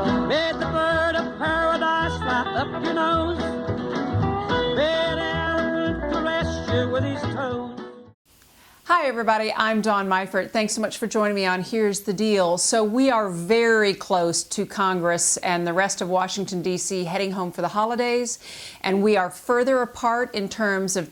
Made the bird of paradise fly up your nose. Bed down, caress you with his toes. Hi everybody, I'm Dawn Meifert. Thanks so much for joining me on Here's the Deal. So we are very close to Congress and the rest of Washington, D.C. heading home for the holidays, and we are further apart in terms of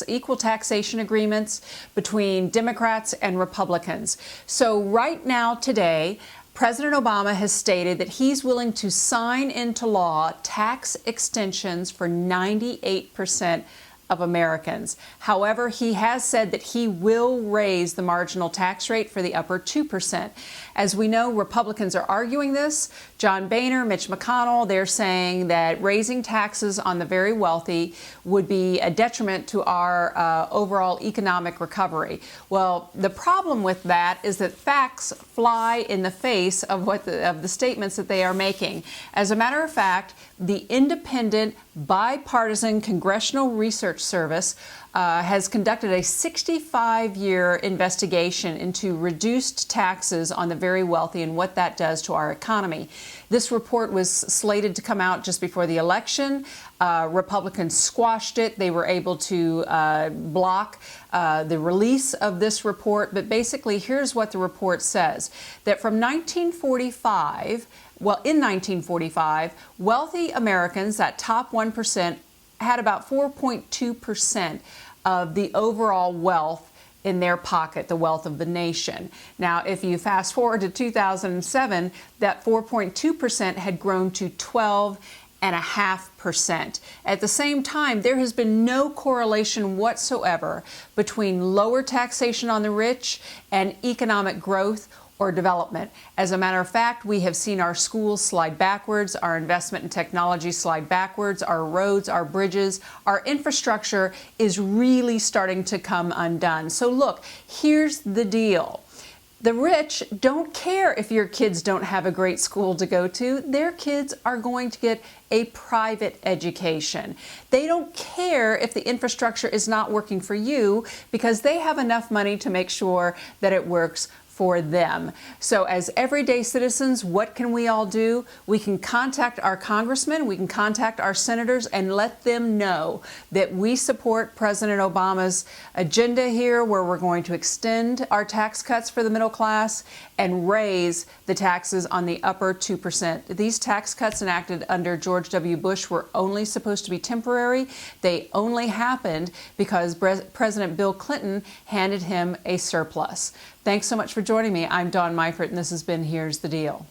equal taxation agreements between Democrats and Republicans. So right now, today, President Obama has stated that he's willing to sign into law tax extensions for 98% of Americans. However, he has said that he will raise the marginal tax rate for the upper 2%. As we know, Republicans are arguing this. John Boehner, Mitch McConnell, they're saying that raising taxes on the very wealthy would be a detriment to our overall economic recovery. Well, the problem with that is that facts fly in the face of the statements that they are making. As a matter of fact, the independent bipartisan Congressional Research Service has conducted a 65-year investigation into reduced taxes on the very wealthy and what that does to our economy. This report was slated to come out just before the election. Republicans squashed it. They were able to block the release of this report. But basically, here's what the report says, that from 1945, in 1945, wealthy Americans, that top 1%, had about 4.2% of the overall wealth in their pocket, the wealth of the nation. Now, if you fast forward to 2007, that 4.2% had grown to 12.5%. At the same time, there has been no correlation whatsoever between lower taxation on the rich and economic growth or development. As a matter of fact, we have seen our schools slide backwards, our investment in technology slide backwards, our roads, our bridges, our infrastructure is really starting to come undone. So look, here's the deal. The rich don't care if your kids don't have a great school to go to. Their kids are going to get a private education. They don't care if the infrastructure is not working for you because they have enough money to make sure that it works for them. So as everyday citizens, what can we all do? We can contact our congressmen, we can contact our senators and let them know that we support President Obama's agenda here, where we're going to extend our tax cuts for the middle class and raise the taxes on the upper 2%. These tax cuts enacted under George W. Bush were only supposed to be temporary. They only happened because President Bill Clinton handed him a surplus. Thanks so much for joining me. I'm Dawn Meifert, and this has been Here's the Deal.